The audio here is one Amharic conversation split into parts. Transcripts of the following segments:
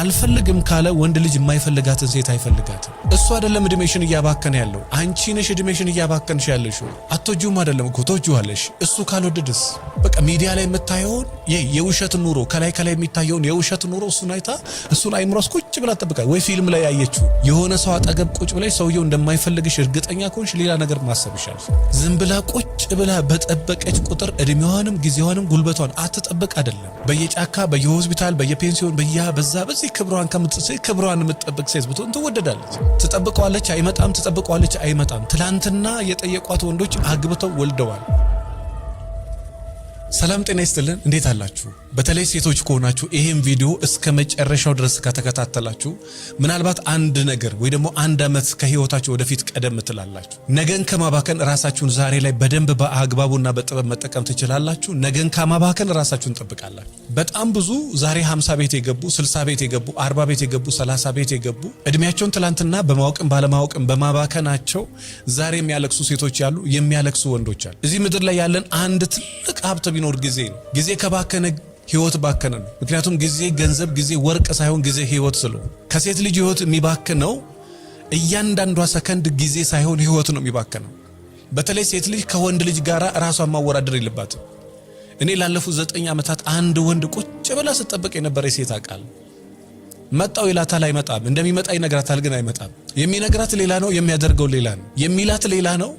አልፈልግም ካለ ወንድ ልጅ የማይፈልጋትን ሴት አይፈልጋትም። እሱ አይደለም እድሜሽን እያባከነ ያለው አንቺ ነሽ እድሜሽን እያባከንሽ ያለሽው። አትወጂውም አይደለም እኮ ትወጂዋለሽ። እሱ ካልወደደስ በቃ ሚዲያ ላይ የምታየውን የውሸት ኑሮ ከላይ የሚታየውን የውሸት ኑሮ እሱን አይታ እሱን አይምሮስ ቁጭ ብላ ተጠብቃ ወይ ፊልም ላይ ያየችው የሆነ ሰው አጠገብ ቁጭ ብለሽ ሰውየው እንደማይፈልግሽ እርግጠኛ ከሆንሽ ሌላ ነገር ማሰብ ይሻላል። ዝም ብላ ቁጭ ብላ በጠበቀች ቁጥር እድሜዋንም ጊዜዋንም ጉልበቷን አትጠብቅ አይደለም። በየጫካ በየሆስፒታል በየፔንሲዮን በዛ በዚህ ክብሯን የምትጠብቅ ሴት ብትሆን ትወደዳለች። ትጠብቀዋለች አይመጣም፣ ትጠብቀዋለች አይመጣም። ትላንትና የጠየቋት ወንዶች አግብተው ወልደዋል። ሰላም ጤና ይስጥልን፣ እንዴት አላችሁ? በተለይ ሴቶች ከሆናችሁ ይሄን ቪዲዮ እስከ መጨረሻው ድረስ ከተከታተላችሁ ምናልባት አንድ ነገር ወይ ደግሞ አንድ አመት ከህይወታችሁ ወደፊት ቀደም ትላላችሁ። ነገን ከማባከን ራሳችሁን ዛሬ ላይ በደንብ በአግባቡና በጥበብ መጠቀም ትችላላችሁ። ነገን ከማባከን ራሳችሁን ተጠብቃላችሁ። በጣም ብዙ ዛሬ 50 ቤት የገቡ 60 ቤት የገቡ 40 ቤት የገቡ 30 ቤት የገቡ እድሜያቸውን ትላንትና በማወቅም ባለማወቅም በማባከናቸው ዛሬ የሚያለቅሱ ሴቶች ያሉ፣ የሚያለቅሱ ወንዶች አሉ። እዚህ ምድር ላይ ያለን አንድ ትልቅ ሀብት ቢኖር ጊዜ ነው። ጊዜ ከባከነ ህይወት ባከነ ነው። ምክንያቱም ጊዜ ገንዘብ፣ ጊዜ ወርቅ ሳይሆን ጊዜ ህይወት ስለሆነ ከሴት ልጅ ህይወት የሚባከነው እያንዳንዷ ሰከንድ ጊዜ ሳይሆን ህይወት ነው የሚባከነው። በተለይ ሴት ልጅ ከወንድ ልጅ ጋር ራሷን ማወዳደር የለባትም። እኔ ላለፉት 9 ዓመታት አንድ ወንድ ቁጭ ብላ ስትጠብቅ የነበረ ሴት አቃል መጣው ይላታል፣ አይመጣም። እንደሚመጣ ይነግራታል፣ ግን አይመጣም። የሚነግራት ሌላ ነው፣ የሚያደርገው ሌላ ነው። የሚላት ሌላ ነው፣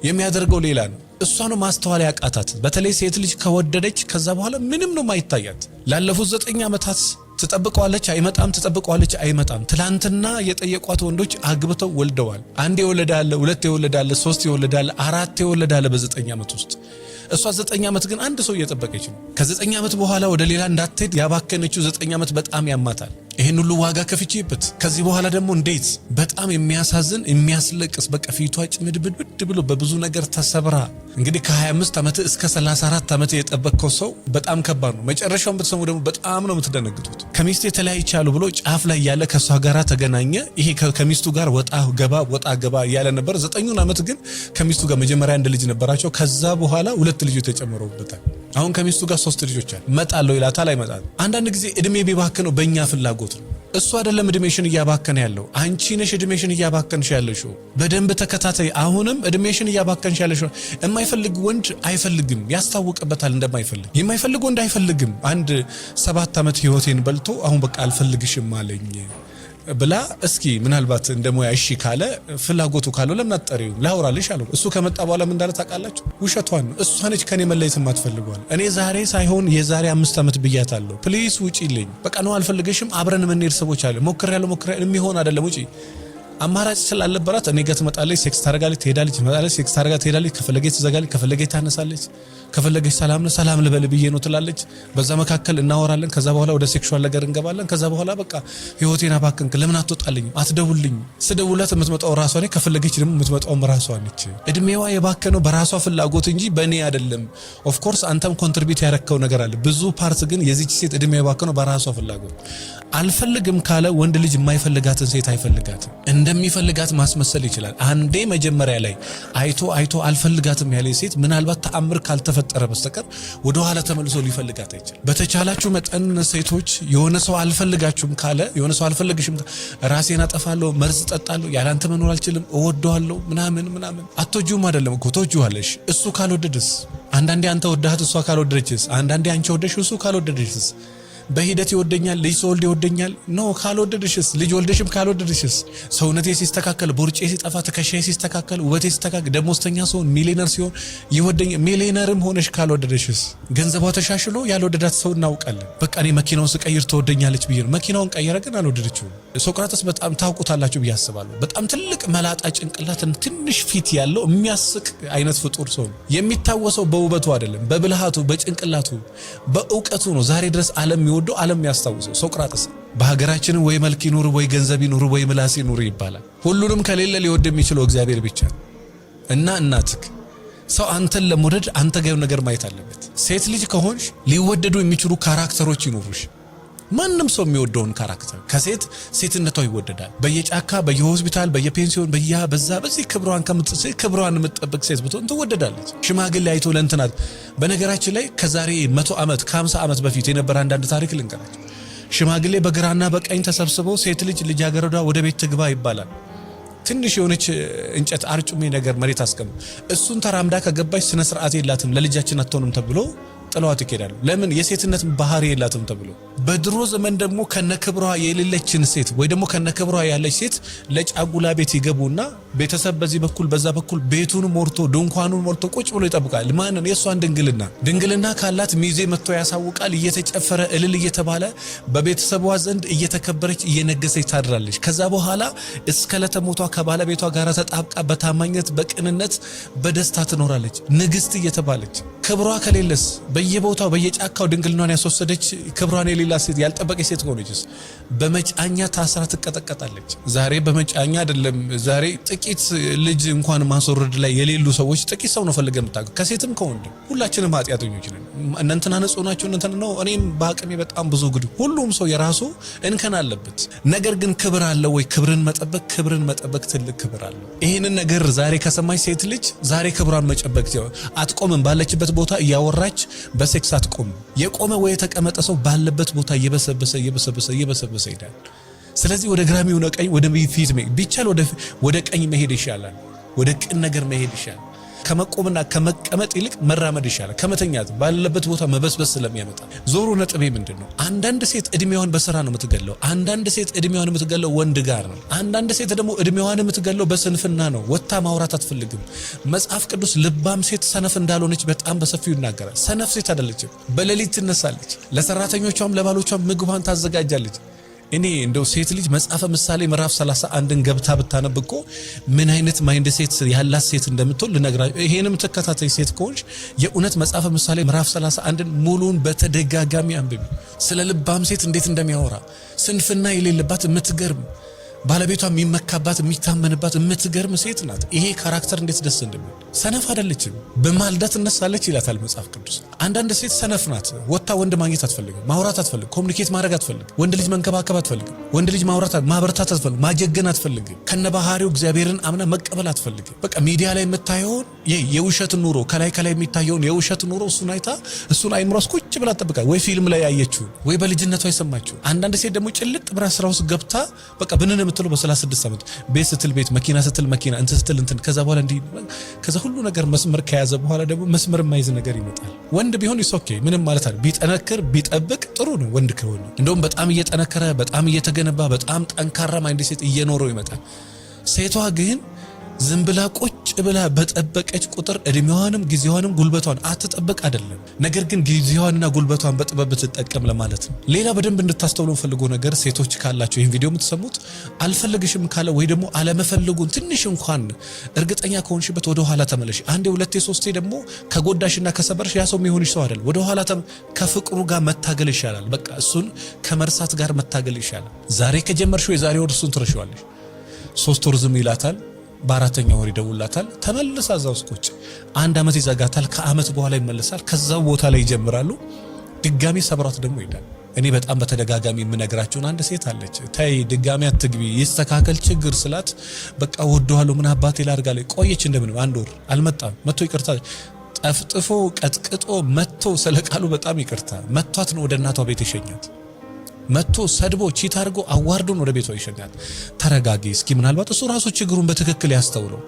የሚያደርገው ሌላ ነው። እሷ ነው ማስተዋል ያቃታት። በተለይ ሴት ልጅ ከወደደች ከዛ በኋላ ምንም ነው ማይታያት። ላለፉት 9 ዓመታት ትጠብቀዋለች አይመጣም፣ ትጠብቀዋለች አይመጣም። ትላንትና የጠየቋት ወንዶች አግብተው ወልደዋል። አንድ ይወለዳል፣ ሁለት ይወለዳል፣ 3 ይወለዳል፣ 4 ይወለዳል በ9 ዓመት ውስጥ። እሷ 9 ዓመት ግን አንድ ሰው እየጠበቀች ነው። ከ9 ዓመት በኋላ ወደ ሌላ እንዳትሄድ ያባከነችው 9 ዓመት በጣም ያማታል። ይሄን ሁሉ ዋጋ ከፍቼበት ከዚህ በኋላ ደግሞ እንዴት በጣም የሚያሳዝን የሚያስለቅስ በቃ ፊቷ ጭምድብድ ብሎ በብዙ ነገር ተሰብራ እንግዲህ ከ25 ዓመት እስከ 34 ዓመት የጠበቀው ሰው በጣም ከባድ ነው። መጨረሻውን ብትሰሙ ደግሞ በጣም ነው የምትደነግጡት። ከሚስቱ የተለያይቻሉ ብሎ ጫፍ ላይ ያለ ከሷ ጋራ ተገናኘ። ይሄ ከሚስቱ ጋር ወጣ ገባ ያለ ነበር። 9 ዓመት ግን ከሚስቱ ጋር መጀመሪያ አንድ ልጅ ነበራቸው። ከዛ በኋላ 2 ልጆች ተጨምረውበታል። አሁን ከሚስቱ ጋር 3 ልጆች አሉ። መጣለው ይላታል፣ አይመጣም። አንዳንድ ጊዜ እድሜ ቢባከነው በእኛ ፍላጎት ነው። እሱ አይደለም እድሜሽን እያባከነ ያለው አንቺ ነሽ እድሜሽን እያባከንሽ ያለሽው። በደንብ ተከታታይ። አሁንም እድሜሽን እያባከንሽ ያለሽው። የማይፈልግ ወንድ አይፈልግም፣ ያስታውቅበታል እንደማይፈልግ። የማይፈልግ ወንድ አይፈልግም። አንድ 7 ዓመት ህይወቴን በልቶ አሁን በቃ አልፈልግሽም አለኝ ብላ እስኪ ምናልባት እንደሞያ እሺ ካለ ፍላጎቱ ካለው ለምን አትጠሪው ላውራልሽ አለው። እሱ ከመጣ በኋላ ምን እንዳለ ታውቃላችሁ? ውሸቷን ነው። እሷ ነች ከኔ መለየት የማትፈልገው። እኔ ዛሬ ሳይሆን የዛሬ 5 ዓመት ብያታለሁ። ፕሊስ ውጪልኝ፣ በቃ ነው አልፈልግሽም፣ አብረን የምንሄድ ሰዎች አለ። ሞክሬያለሁ፣ የሚሆን አይደለም፣ ውጪ። አማራጭ ስላልነበራት እኔ ጋር ትመጣለች፣ ሴክስ ታደርጋለች፣ ትሄዳለች፣ ትመጣለች፣ ሴክስ ታደርጋለች፣ ትሄዳለች። ከፈለገች ትዘጋለች፣ ከፈለገች ታነሳለች፣ ከፈለገች ሰላም ልበል ብዬ ነው ትላለች። በዛ መካከል እናወራለን። ከዛ በኋላ ወደ ሴክሹዋል ነገር እንገባለን። ከዛ በኋላ በቃ ህይወቴን አባከንክ፣ ለምን አትወጣልኝ? አትደውልኝ። ስደውላት የምትመጣው ራሷ ነች፣ ከፈለገች ደግሞ የምትመጣው ራሷ ነች። እድሜዋ የባከነው በራሷ ፍላጎት እንጂ በእኔ አይደለም። ኦፍ ኮርስ አንተም ኮንትሪቢዩት ያረከው ነገር አለ ብዙ ፓርት፣ ግን የዚች ሴት እድሜ የባከነው በራሷ ፍላጎት። አልፈልግም ካለ ወንድ ልጅ የማይፈልጋትን ሴት አይፈልጋትም። እንደሚፈልጋት ማስመሰል ይችላል። አንዴ መጀመሪያ ላይ አይቶ አልፈልጋትም ያለ ሴት ምናልባት ተአምር ካልተፈጠረ በስተቀር ወደ ኋላ ተመልሶ ሊፈልጋት አይችልም። በተቻላችሁ መጠን ሴቶች የሆነ ሰው አልፈልጋችሁም ካለ የሆነ ሰው አልፈልግሽም፣ ራሴን አጠፋለሁ፣ መርዝ ጠጣለሁ፣ ያላንተ መኖር አልችልም፣ እወደዋለሁ ምናምን አትወጂውም አይደለም እኮ ትወጂዋለሽ። እሱ ካልወደደስ? አንዳንዴ አንተ ወደሃት እሷ ካልወደደችስ? አንዳንዴ አንቺ ወደሽ እሱ ካልወደደችስ? በሂደት ይወደኛል፣ ልጅ ሰውልድ ይወደኛል ነው ካልወደደሽስ? ልጅ ወልደሽም ካልወደደሽስ? ሰውነቴ ሲስተካከል፣ ቦርጬ ሲጠፋ፣ ትከሻዬ ሲስተካከል፣ ውበቴ ሲስተካከል፣ ደሞዝተኛ ሲሆን፣ ሚሊዮነር ሲሆን ይወደኛል። ሚሊዮነርም ሆነሽ ካልወደደሽስ? ገንዘቧ ተሻሽሎ ያልወደዳት ሰው እናውቃለን። በቃ እኔ መኪናውን ስቀይር ትወደኛለች ብዬ ነው። መኪናውን ቀየረ፣ ግን አልወደደችውም። ሶቅራጥስ በጣም ታውቁታላችሁ ብዬ አስባለሁ። በጣም ትልቅ መላጣ ጭንቅላትን ትንሽ ፊት ያለው የሚያስቅ አይነት ፍጡር ሰው ነው። የሚታወሰው በውበቱ አይደለም፣ በብልሃቱ፣ በጭንቅላቱ፣ በእውቀቱ ነው። ዛሬ ድረስ ወዶ ዓለም ያስታውሰው ሶቅራጥስ። በሀገራችን ወይ መልክ ይኑር ወይ ገንዘብ ይኑር ወይ ምላስ ይኑር ይባላል። ሁሉንም ከሌለ ሊወድ የሚችለው እግዚአብሔር ብቻ እና እናትክ ሰው አንተን ለመውደድ አንተ ጋር ነገር ማየት አለበት። ሴት ልጅ ከሆንሽ ሊወደዱ የሚችሉ ካራክተሮች ይኑሩሽ። ማንም ሰው የሚወደውን ካራክተር ከሴት ሴትነቷ ይወደዳል። በየጫካ በየሆስፒታል በየፔንሲዮን በዚህ ክብሯን የምትጠብቅ ሴት ብትሆን ትወደዳለች። ሽማግሌ አይቶ ለእንትናት። በነገራችን ላይ ከዛሬ 100 ዓመት ከ50 ዓመት በፊት የነበረ አንዳንድ ታሪክ ልንገራችሁ። ሽማግሌ በግራና በቀኝ ተሰብስበው ሴት ልጅ ልጃገረዷ ወደ ቤት ትግባ ይባላል። ትንሽ የሆነች እንጨት አርጩሜ ነገር መሬት አስቀምጡ። እሱን ተራምዳ ከገባች ስነ ስርዓት የላትም ለልጃችን አትሆንም ተብሎ ጥለዋት ይኬዳሉ። ለምን? የሴትነት ባህሪ የላትም ተብሎ። በድሮ ዘመን ደግሞ ከነክብሯ የሌለችን ሴት ወይ ደግሞ ከነክብሯ ያለች ሴት ለጫጉላ ቤት ይገቡና ቤተሰብ በዚህ በኩል በዛ በኩል ቤቱን ሞርቶ ድንኳኑን ሞርቶ ቁጭ ብሎ ይጠብቃል። ማንን? የሷን ድንግልና ካላት ሚዜ መጥቶ ያሳውቃል። እየተጨፈረ እልል እየተባለ በቤተሰቧ ዘንድ እየተከበረች እየነገሰች ታድራለች። ከዛ በኋላ እስከ ለተሞቷ ከባለቤቷ ጋር ተጣብቃ በታማኝነት በቅንነት በደስታ ትኖራለች ንግስት እየተባለች። ክብሯ ከሌለስ በየቦታው በየጫካው ድንግልናን ያስወሰደች ክብሯን የሌላ ሴት ያልጠበቀች ሴት ሆነችስ በመጫኛ ታስራ ትቀጠቀጣለች። ዛሬ በመጫኛ አይደለም ዛሬ ጥቂት ልጅ እንኳን ማስወረድ ላይ የሌሉ ሰዎች ጥቂት ሰው ነው ፈልገህ የምታውቀው ከሴትም ከወንድም። ሁላችንም ኃጢአተኞች ነን። እናንተና ንጹህ ናችሁ እናንተ ነው እኔም በአቅሜ በጣም ብዙ ጉድ። ሁሉም ሰው የራሱ እንከን አለበት። ነገር ግን ክብር አለ ወይ? ክብርን መጠበቅ ትልቅ ክብር አለው። ይሄንን ነገር ዛሬ ከሰማች ሴት ልጅ ዛሬ ክብሯን መጨበቅ አትቆምም። ባለችበት ቦታ እያወራች በሴክስ አትቆም። የቆመ ወይ የተቀመጠ ሰው ባለበት ቦታ እየበሰበሰ ይሄዳል። ስለዚህ ወደ ግራም ይሁን ቀኝ ወደ ፊት ቢቻል ወደ ቀኝ መሄድ ይሻላል። ወደ ቅን ነገር መሄድ ይሻላል። ከመቆምና ከመቀመጥ ይልቅ መራመድ ይሻላል ከመተኛት። ባለበት ቦታ መበስበስ ስለሚያመጣ ዞሮ ነጥቤ ምንድነው? አንዳንድ ሴት እድሜዋን በስራ ነው የምትገለው። አንዳንድ ሴት እድሜዋን የምትገለው ወንድ ጋር ነው። አንዳንድ ሴት ደግሞ እድሜዋን የምትገለው በስንፍና ነው። ወጣ ማውራት አትፈልግም። መጽሐፍ ቅዱስ ልባም ሴት ሰነፍ እንዳልሆነች በጣም በሰፊው ይናገራል። ሰነፍ ሴት አይደለችም። በሌሊት ትነሳለች። ለሰራተኞቿም ለባሎቿም ምግቧን ታዘጋጃለች። እኔ እንደው ሴት ልጅ መጽሐፈ ምሳሌ ምዕራፍ 31ን ገብታ ብታነብ እኮ ምን አይነት ማይንድ ሴት ያላት ሴት እንደምትሆን ልነግራችሁ። ይሄንም ተከታታይ ሴት ከሆንሽ የእውነት መጽሐፈ ምሳሌ ምዕራፍ 31ን ሙሉን በተደጋጋሚ አንብቢ። ስለ ልባም ሴት እንዴት እንደሚያወራ ስንፍና የሌለባት የምትገርም ባለቤቷ የሚመካባት የሚታመንባት የምትገርም ሴት ናት። ይሄ ካራክተር እንዴት ደስ እንደሚል። ሰነፍ አይደለችም። በማልዳ ትነሳለች ይላታል መጽሐፍ ቅዱስ። አንዳንድ ሴት ሰነፍ ናት። ወጣ ወንድ ማግኘት አትፈልግም፣ ማውራት አትፈልግም፣ ኮሙኒኬት ማድረግ አትፈልግም፣ ወንድ ልጅ መንከባከብ አትፈልግም፣ ወንድ ልጅ ማበረታት አትፈልግም፣ ማጀገን አትፈልግም፣ ከነባህሪው እግዚአብሔርን አምና መቀበል አትፈልግም። በቃ ሚዲያ ላይ የምታየውን የውሸት ኑሮ ከላይ የሚታየውን የውሸት ኑሮ እሱን አይምሮስ ቁጭ ብላ ተጠብቃ ወይ ፊልም ላይ ያየችው ወይ በልጅነቷ የሰማችው። አንዳንድ ሴት ደግሞ ጭልጥ ብራ ስራ ውስጥ ገብታ በቃ ብንን የምትለው በ36 ዓመት ቤት ስትል ቤት መኪና ስትል መኪና እንትን ስትል እንትን ከዛ በኋላ እንዲህ ከዛ ሁሉ ነገር መስመር ከያዘ በኋላ ደግሞ መስመር የማይዝ ነገር ይመጣል። ወንድ ቢሆን ኦኬ ምንም ማለት አይደል። ቢጠነክር ቢጠብቅ ጥሩ ነው። ወንድ ከሆነ እንደውም በጣም እየጠነከረ በጣም እየተገነባ በጣም ጠንካራ ማይንድ ሴት እየኖረው ይመጣል። ሴቷ ግን ዝም ብላ ቁጭ ብላ በጠበቀች ቁጥር እድሜዋንም ጊዜዋንም ጉልበቷን አትጠብቅ አይደለም። ነገር ግን ጊዜዋንና ጉልበቷን በጥበብ ትጠቀም ለማለት ነው። ሌላ በደንብ እንድታስተውሉ ፈልጎ ነገር ሴቶች ካላችሁ ይሄን ቪዲዮ የምትሰሙት አልፈልግሽም ካለ ወይ ደግሞ አለመፈለጉን ትንሽ እንኳን እርግጠኛ ከሆንሽበት ወደ ኋላ ተመለሽ። አንዴ ሁለቴ ሶስቴ ደግሞ ከጎዳሽና ከሰበርሽ ያ ሰው የሚሆንሽ ሰው አይደል። ወደ ኋላ ከፍቅሩ ጋር መታገል ይሻላል። በቃ እሱን ከመርሳት ጋር መታገል ይሻላል። ዛሬ ከጀመርሽው የዛሬ ወር እሱን ትረሺዋለሽ። 3 ወር ዝም ይላታል። በአራተኛው ወር ይደውላታል። ተመልሳ እዛው ቁጭ 1 አመት ይዘጋታል። ከአመት በኋላ ይመለሳል። ከዛው ቦታ ላይ ይጀምራሉ። ድጋሚ ሰብራት ደግሞ ይሄዳል። እኔ በጣም በተደጋጋሚ የምነግራችሁን አንድ ሴት አለች። ተይ ድጋሚ አትግቢ ይስተካከል ችግር ስላት በቃ ወደዋለሁ ምን አባቴ ላድርጋለሁ። ቆየች እንደምንም 1 ወር አልመጣም። መጥቶ ይቅርታ ጠፍጥፎ ቀጥቅጦ መጥቶ ስለቃሉ በጣም ይቅርታ መጥቷት ነው ወደ እናቷ ቤት ይሸኛት። መጥቶ ሰድቦ ቺት አድርጎ አዋርዶን ወደ ቤቷ ይሸኛል። ተረጋጊ እስኪ ምናልባት እሱ ራሱ ችግሩን በትክክል ያስተውለው።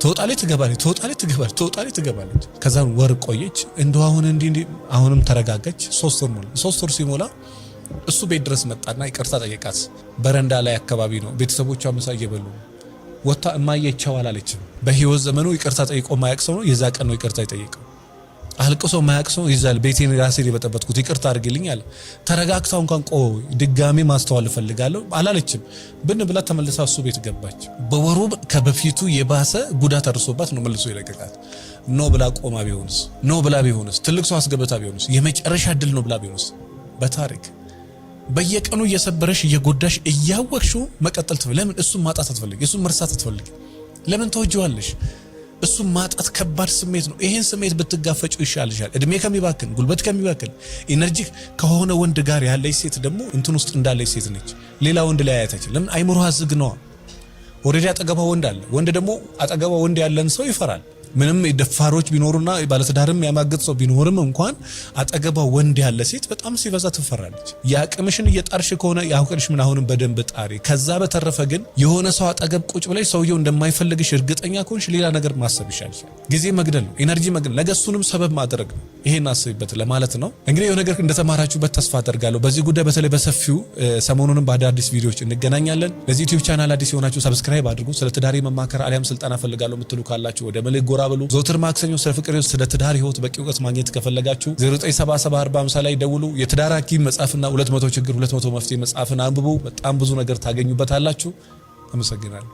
ትወጣለች ትገባለች። ከዛ ወር ቆየች። እንደው አሁንም ተረጋጋች። 3 ወር ሲሞላ እሱ ቤት ድረስ መጣና ይቅርታ ጠየቃት። በረንዳ ላይ አካባቢ ነው። ቤተሰቦቿ ምሳ እየበሉ ወጣ። እማየቻው አላለችም። በህይወት ዘመኑ ይቅርታ ጠይቆ ማያቅ ሰው ነው የዛ ቀን ነው ይቅርታ ይጠይቀው። አልቅሶ ማያቅ ሰው ይዛል። ቤቴን ራሴ የበጠበጥኩት ይቅርታ አድርግልኝ አለ። ተረጋግታው እንኳን ድጋሚ ማስተዋል ፈልጋለሁ አላለችም። ብን ብላ ተመልሳ እሱ ቤት ገባች። በወሩ ከበፊቱ የባሰ ጉዳት አድርሶባት ነው መልሶ ይለቀቃት። ኖ ብላ ቆማ ቢሆንስ ትልቅ ሰው አስገብታ ቢሆንስ የመጨረሻ ድል ነው ብላ ቢሆንስ በታሪክ በየቀኑ እየሰበረሽ እየጎዳሽ እያወቅሽው መቀጠል ትፈልጊ። ለምን እሱን ማጣት አትፈልጊ? እሱን መርሳት አትፈልጊ? ለምን ተወጂዋለሽ? እሱ ማጣት ከባድ ስሜት ነው። ይሄን ስሜት ብትጋፈጩ ይሻልሻል። እድሜ ከሚባክን ጉልበት ከሚባክን ኢነርጂ ከሆነ ወንድ ጋር ያለች ሴት ደግሞ እንትን ውስጥ እንዳለች ሴት ነች። ሌላ ወንድ ላይ አያታች። ለምን አይምሮዋ ዝግ ነው። ኦሬዲ አጠገባ ወንድ አለ። ወንድ ደግሞ አጠገባ ወንድ ያለን ሰው ይፈራል። ምንም ደፋሮች ቢኖሩና ባለትዳርም ያማገጥ ሰው ቢኖርም እንኳን አጠገቧ ወንድ ያለ ሴት በጣም ሲበዛ ትፈራለች። ያቅምሽን እየጣርሽ ከሆነ ያውቅልሽ ምን አሁንም በደንብ ጣሪ። ከዛ በተረፈ ግን የሆነ ሰው አጠገብ ቁጭ ብለሽ ሰውየው እንደማይፈልግሽ እርግጠኛ ከሆንሽ ሌላ ነገር ማሰብ ይሻላል። ጊዜ መግደል ነው፣ ኤነርጂ መግደል፣ ነገ እሱንም ሰበብ ማድረግ ነው። ይሄን አስቢበት ለማለት ነው። እንግዲህ የሆነ ነገር እንደተማራችሁበት ተስፋ አደርጋለሁ። በዚህ ጉዳይ በተለይ በሰፊው ሰሞኑንም በአዳዲስ ቪዲዮዎች እንገናኛለን። ለዚህ ዩቲዩብ ቻናል አዲስ የሆናችሁ ሰብስክራይብ አድርጉ። ስለ ትዳር መማከር አሊያም ስልጠና ፈልጋለሁ የምትሉ ካላችሁ ወደ መልክ ጎራ ብሉ። ዘውትር ማክሰኞ ስለ ፍቅር፣ ስለ ትዳር ህይወት በቂ እውቀት ማግኘት ከፈለጋችሁ 09774050 ላይ ደውሉ። የትዳር ሐኪም መጽሐፍና 200 ችግር 200 መፍትሄ መጽሐፍን አንብቡ። በጣም ብዙ ነገር ታገኙበታላችሁ። አመሰግናለሁ።